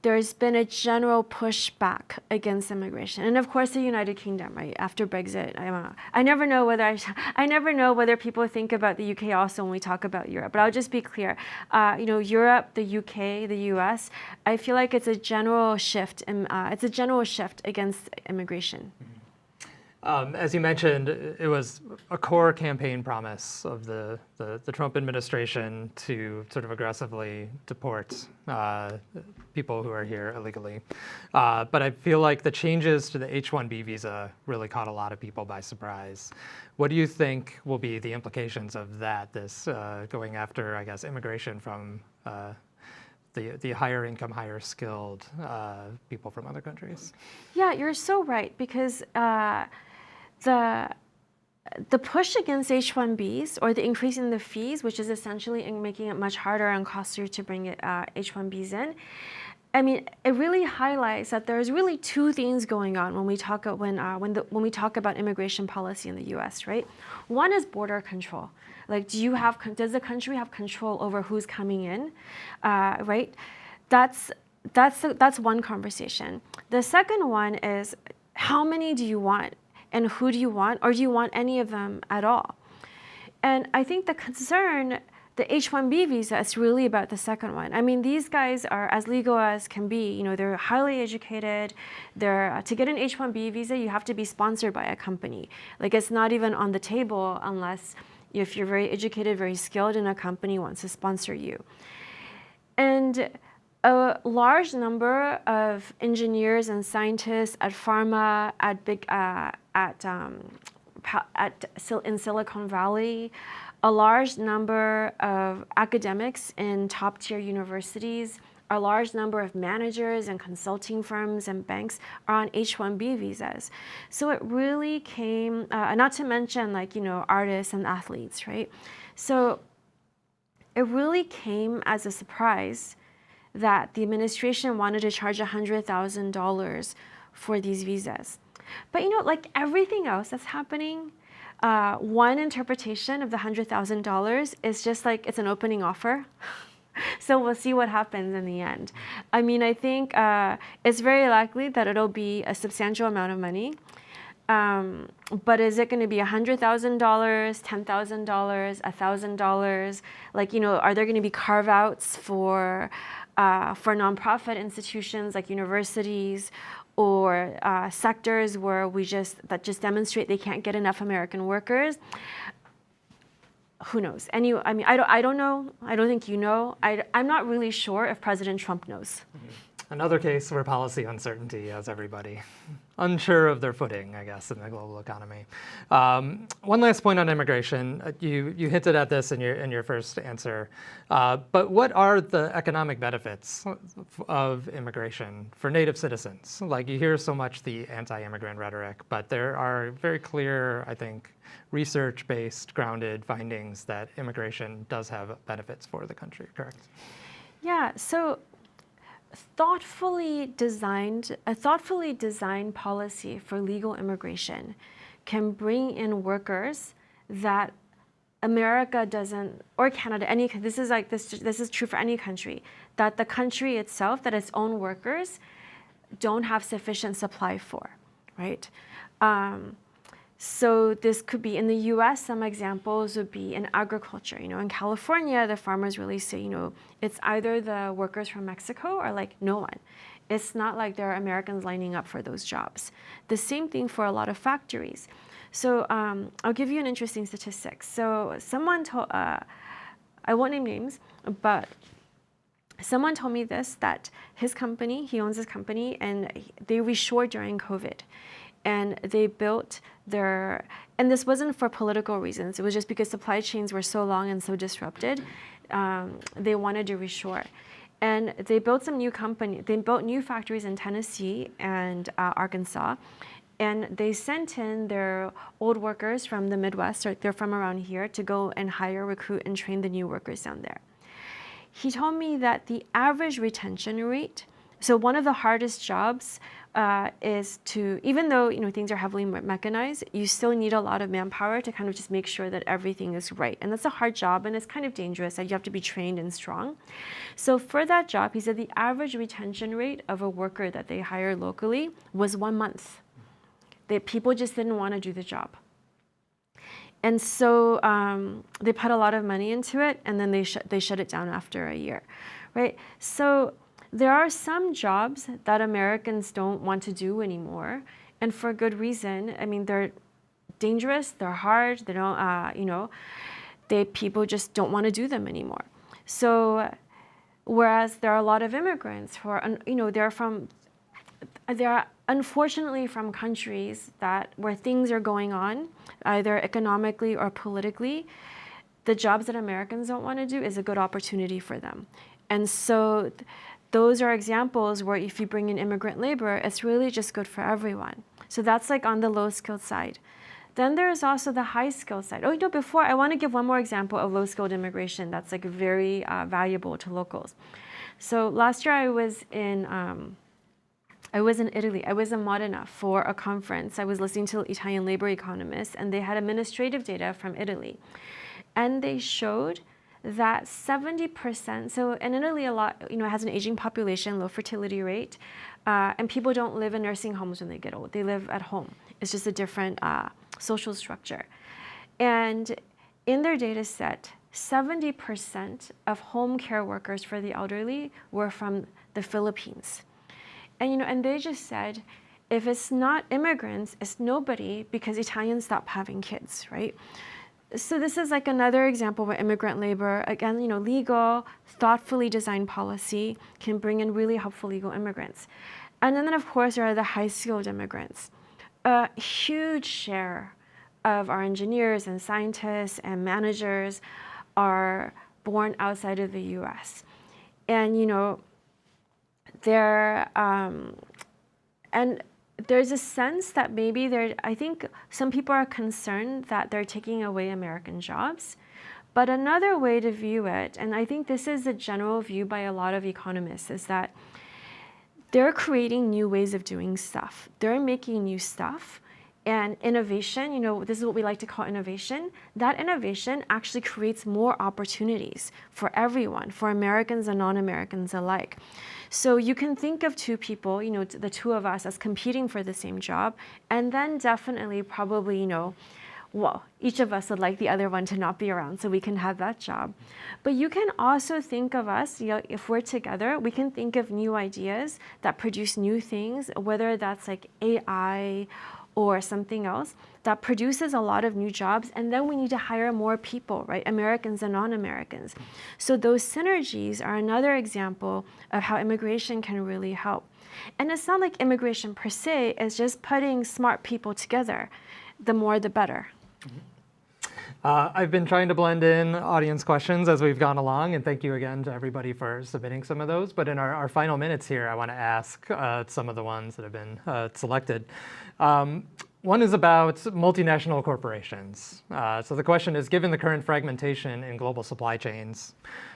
there's been a general pushback against immigration, and of course the United Kingdom, right after Brexit. I never know whether people think about the UK also when we talk about Europe. But I'll just be clear. Europe, the UK, the US. I feel like it's a general shift. It's a general shift against immigration. As you mentioned, it was a core campaign promise of the Trump administration to sort of aggressively deport people who are here illegally. But I feel like the changes to the H-1B visa really caught a lot of people by surprise. What do you think will be the implications of that, this going after, I guess, immigration from the higher income, higher skilled people from other countries? Yeah, you're so right, because the push against H-1Bs, or the increase in the fees, which is essentially making it much harder and costlier to bring H-1Bs in, I mean, it really highlights that there's really two things going on when we talk about immigration policy in the U.S. Right? One is border control. Like, does the country have control over who's coming in? Right? That's one conversation. The second one is, how many do you want, and who do you want, or do you want any of them at all? And I think the concern, the H-1B visa, is really about the second one. I mean, these guys are as legal as can be. They're highly educated. To get an H-1B visa, you have to be sponsored by a company. Like, it's not even on the table unless if you're very educated, very skilled, and a company wants to sponsor you. And a large number of engineers and scientists at pharma, in Silicon Valley, a large number of academics in top-tier universities, a large number of managers and consulting firms and banks are on H-1B visas. So it really came, not to mention artists and athletes, right? So it really came as a surprise that the administration wanted to charge $100,000 for these visas. But like everything else that's happening, one interpretation of the $100,000 is just like it's an opening offer. So we'll see what happens in the end. I mean, I think it's very likely that it'll be a substantial amount of money. But is it going to be $100,000, $10,000, $1,000? Like, are there going to be carve-outs for nonprofit institutions like universities, or sectors where that just demonstrate they can't get enough American workers? Who knows? I mean, I don't know. I don't think you know. I'm not really sure if President Trump knows. Mm-hmm. Another case where policy uncertainty has everybody unsure of their footing, I guess, in the global economy. One last point on immigration. You hinted at this in your first answer, but what are the economic benefits of immigration for native citizens? Like, you hear so much the anti-immigrant rhetoric, but there are very clear, I think, research-based, grounded findings that immigration does have benefits for the country, correct? Yeah, so a thoughtfully designed policy for legal immigration can bring in workers that America doesn't, or Canada, this is true for any country, that the country itself, that its own workers don't have sufficient supply for, right? So this could be in the US, some examples would be in agriculture. In California, the farmers really say, it's either the workers from Mexico or like no one. It's not like there are Americans lining up for those jobs. The same thing for a lot of factories. So I'll give you an interesting statistic. So someone told, I won't name names, but someone told me this, that his company, he owns his company, and they reshored during COVID. And they built and this wasn't for political reasons, it was just because supply chains were so long and so disrupted, they wanted to reshore. And they built they built new factories in Tennessee and Arkansas, and they sent in their old workers from the Midwest, or they're from around here, to go and hire, recruit, and train the new workers down there. He told me that the average retention rate, so one of the hardest jobs is to, even though things are heavily mechanized, you still need a lot of manpower to kind of just make sure that everything is right. And that's a hard job, and it's kind of dangerous, that you have to be trained and strong. So for that job, he said the average retention rate of a worker that they hired locally was 1 month. People just didn't want to do the job. And so they put a lot of money into it, and then they shut it down after a year, right? So there are some jobs that Americans don't want to do anymore, and for good reason. I mean, they're dangerous, they're hard, they don't, people just don't want to do them anymore. So, whereas there are a lot of immigrants who are, they're unfortunately from countries where things are going on, either economically or politically, the jobs that Americans don't want to do is a good opportunity for them. And so those are examples where if you bring in immigrant labor, it's really just good for everyone. So that's like on the low-skilled side. Then there's also the high-skilled side. Before, I want to give one more example of low-skilled immigration that's like very valuable to locals. So last year I was in Italy. I was in Modena for a conference. I was listening to Italian labor economists, and they had administrative data from Italy. And they showed that 70%, so in Italy a lot, has an aging population, low fertility rate, and people don't live in nursing homes when they get old. They live at home. It's just a different social structure. And in their data set, 70% of home care workers for the elderly were from the Philippines. And, and they just said, if it's not immigrants, it's nobody, because Italians stop having kids, right? So this is like another example where immigrant labor, again, legal, thoughtfully designed policy can bring in really helpful legal immigrants. And then, of course, there are the high-skilled immigrants. A huge share of our engineers and scientists and managers are born outside of the US. And, there's a sense that maybe I think some people are concerned that they're taking away American jobs. But another way to view it, and I think this is a general view by a lot of economists, is that they're creating new ways of doing stuff. They're making new stuff. And innovation, this is what we like to call innovation. That innovation actually creates more opportunities for everyone, for Americans and non-Americans alike. So you can think of two people, the two of us, as competing for the same job, and then definitely probably, each of us would like the other one to not be around so we can have that job. But you can also think of us, if we're together, we can think of new ideas that produce new things, whether that's like AI or something else that produces a lot of new jobs, and then we need to hire more people, right? Americans and non-Americans. So those synergies are another example of how immigration can really help. And it's not like immigration per se is just putting smart people together. The more, the better. I've been trying to blend in audience questions as we've gone along, and thank you again to everybody for submitting some of those. But in our final minutes here, I want to ask some of the ones that have been selected. One is about multinational corporations. So the question is, given the current fragmentation in global supply chains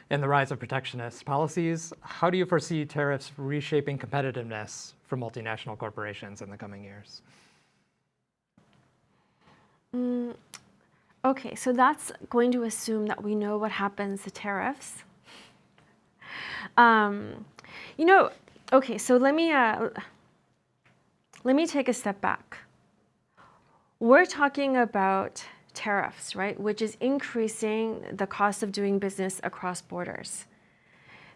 and the rise of protectionist policies, how do you foresee tariffs reshaping competitiveness for multinational corporations in the coming years? Okay, so that's going to assume that we know what happens to tariffs. Okay, so let me take a step back. We're talking about tariffs, right, which is increasing the cost of doing business across borders.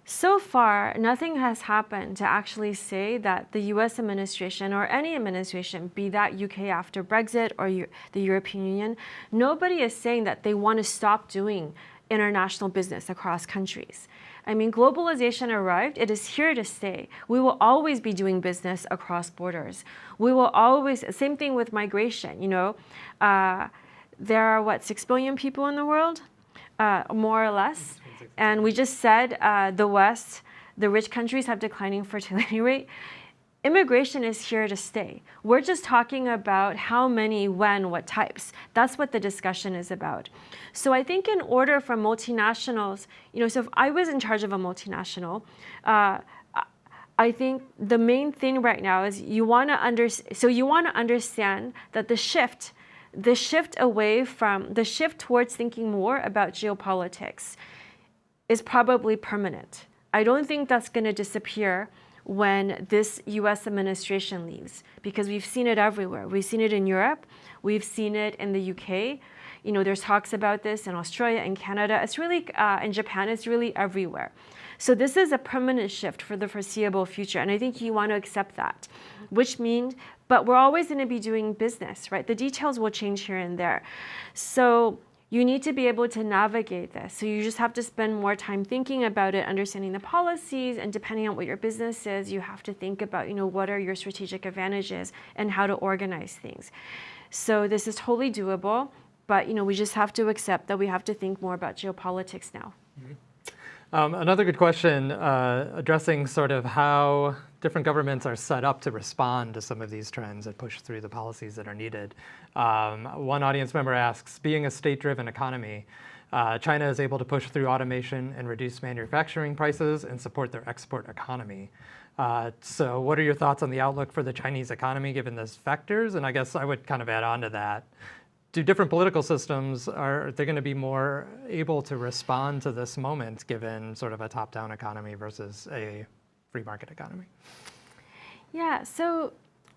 So far, nothing has happened to actually say that the US administration or any administration, be that UK after Brexit or the European Union, nobody is saying that they want to stop doing international business across countries. I mean, globalization arrived, it is here to stay. We will always be doing business across borders. We will always, same thing with migration, there are, 6 billion people in the world, more or less. And we just said the West, the rich countries have declining fertility rate. Immigration is here to stay. We're just talking about how many, when, what types. That's what the discussion is about. So I think in order for multinationals, so if I was in charge of a multinational, I think the main thing right now is you want to understand that the shift towards thinking more about geopolitics is probably permanent. I don't think that's going to disappear when this US administration leaves, because we've seen it everywhere. We've seen it in Europe, we've seen it in the UK. There's talks about this in Australia and Canada. It's really, in Japan, it's really everywhere. So this is a permanent shift for the foreseeable future, and I think you want to accept that, which means, but we're always going to be doing business, right? The details will change here and there. So you need to be able to navigate this. So you just have to spend more time thinking about it, understanding the policies, and depending on what your business is, you have to think about, what are your strategic advantages and how to organize things. So this is totally doable, but we just have to accept that we have to think more about geopolitics now. Mm-hmm. Another good question, addressing sort of how different governments are set up to respond to some of these trends and push through the policies that are needed. One audience member asks, being a state-driven economy, China is able to push through automation and reduce manufacturing prices and support their export economy. So what are your thoughts on the outlook for the Chinese economy given those factors? And I guess I would kind of add on to that. Do different political systems, are they going to be more able to respond to this moment given sort of a top-down economy versus a free market economy? Yeah, so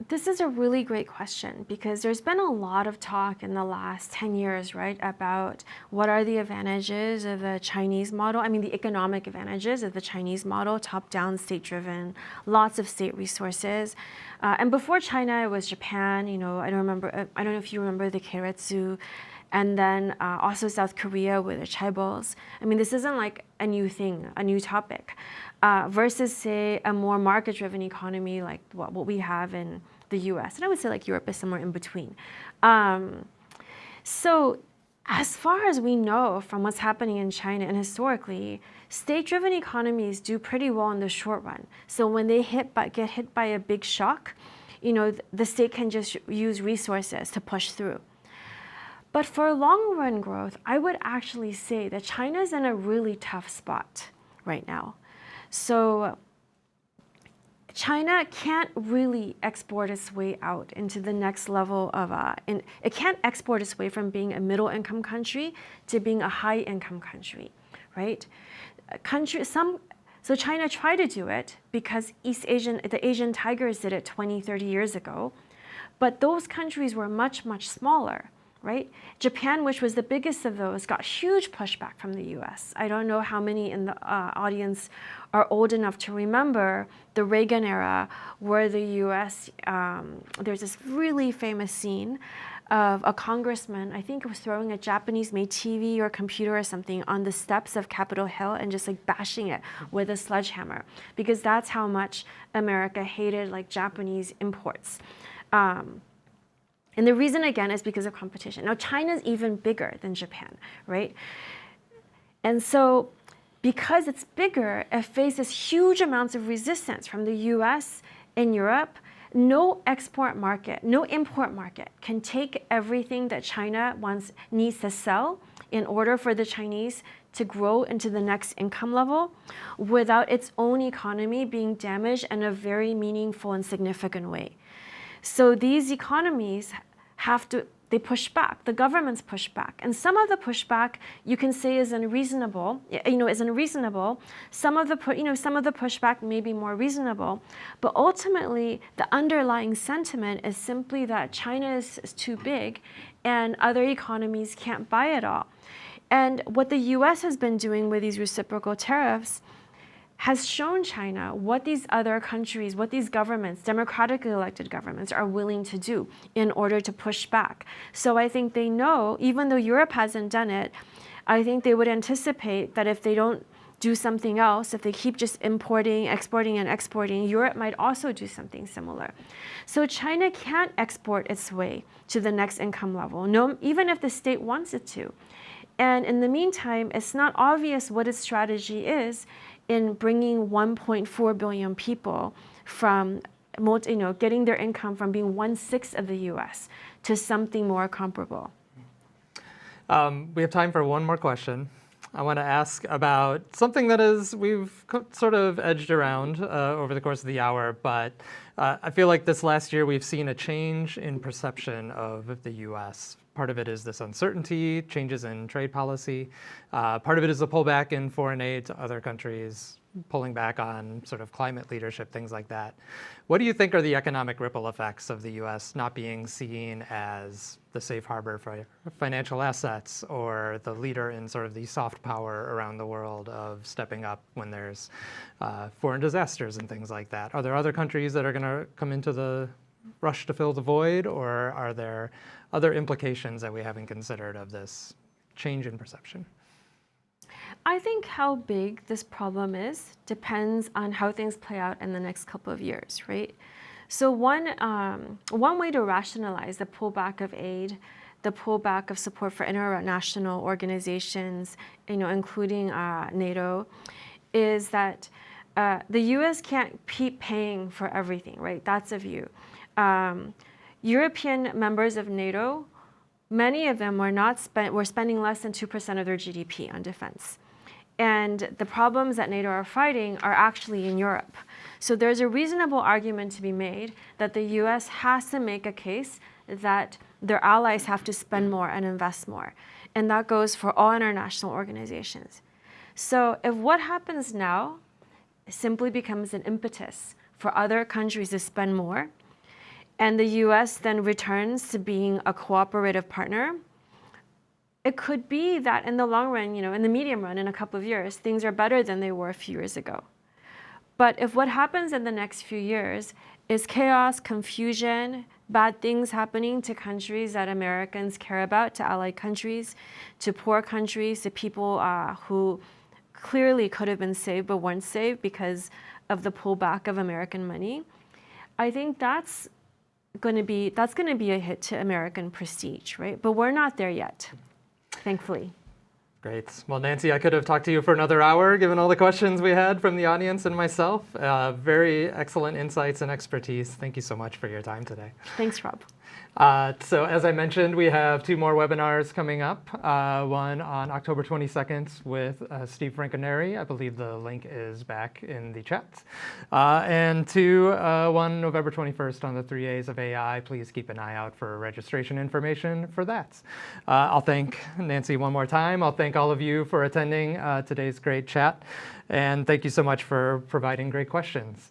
this is a really great question because there's been a lot of talk in the last 10 years, right, about what are the advantages of the Chinese model. I mean, the economic advantages of the Chinese model, top-down, state-driven, lots of state resources. And before China, it was Japan. I don't know if you remember the keiretsu, and then also South Korea with the chaebols. I mean, this isn't like a new thing, a new topic, versus say a more market-driven economy like what we have in the US. And I would say like Europe is somewhere in between. So as far as we know from what's happening in China and historically, state-driven economies do pretty well in the short run. So when they get hit by a big shock, the state can just use resources to push through. But for long-run growth, I would actually say that China's in a really tough spot right now. So China can't really export its way out into the next level of, it can't export its way from being a middle-income country to being a high-income country, right? So China tried to do it because the Asian tigers did it 20, 30 years ago, but those countries were much, much smaller, right? Japan, which was the biggest of those, got huge pushback from the US. I don't know how many in the audience are old enough to remember the Reagan era, where the US, there's this really famous scene of a congressman, I think it was throwing a Japanese-made TV or computer or something on the steps of Capitol Hill and just like bashing it with a sledgehammer, because that's how much America hated like Japanese imports. And the reason, again, is because of competition. Now, China's even bigger than Japan, right? And so because it's bigger, it faces huge amounts of resistance from the US and Europe. No export market, no import market can take everything that China needs to sell in order for the Chinese to grow into the next income level without its own economy being damaged in a very meaningful and significant way. So these economies they push back. The governments push back, and some of the pushback you can say is unreasonable. Some of the pushback may be more reasonable, but ultimately the underlying sentiment is simply that China is too big, and other economies can't buy it all. And what the U.S. has been doing with these reciprocal tariffs has shown China what these other countries, what these governments, democratically elected governments, are willing to do in order to push back. So I think they know, even though Europe hasn't done it, I think they would anticipate that if they don't do something else, if they keep just importing, exporting, and exporting, Europe might also do something similar. So China can't export its way to the next income level, even if the state wants it to. And in the meantime, it's not obvious what its strategy is in bringing 1.4 billion people from, getting their income from being 1/6 of the U.S. to something more comparable. We have time for one more question. I want to ask about something that we've sort of edged around over the course of the hour, but I feel like this last year we've seen a change in perception of the U.S. Part of it is this uncertainty, changes in trade policy. Part of it is a pullback in foreign aid to other countries, pulling back on sort of climate leadership, things like that. What do you think are the economic ripple effects of the U.S. not being seen as the safe harbor for financial assets or the leader in sort of the soft power around the world of stepping up when there's foreign disasters and things like that? Are there other countries that are going to come into the rush to fill the void, or are there other implications that we haven't considered of this change in perception? I think how big this problem is depends on how things play out in the next couple of years, right? So one way to rationalize the pullback of aid, the pullback of support for international organizations, including NATO, is that the U.S. can't keep paying for everything, right? That's a view. European members of NATO, many of them were spending less than 2% of their GDP on defense. And the problems that NATO are fighting are actually in Europe. So there's a reasonable argument to be made that the US has to make a case that their allies have to spend more and invest more. And that goes for all international organizations. So if what happens now simply becomes an impetus for other countries to spend more, and the US then returns to being a cooperative partner, it could be that in the long run, in the medium run, in a couple of years, things are better than they were a few years ago. But if what happens in the next few years is chaos, confusion, bad things happening to countries that Americans care about, to allied countries, to poor countries, to people who clearly could have been saved but weren't saved because of the pullback of American money, I think that's going to be a hit to American prestige, right? But we're not there yet, thankfully. Great. Well, Nancy, I could have talked to you for another hour, given all the questions we had from the audience and myself. Very excellent insights and expertise. Thank you so much for your time today. Thanks, Rob. So as I mentioned, we have 2 more webinars coming up. One on October 22nd with Steve Franconeri. I believe the link is back in the chat. And one November 21st on the 3 A's of AI. Please keep an eye out for registration information for that. I'll thank Nancy one more time. I'll thank all of you for attending today's great chat. And thank you so much for providing great questions.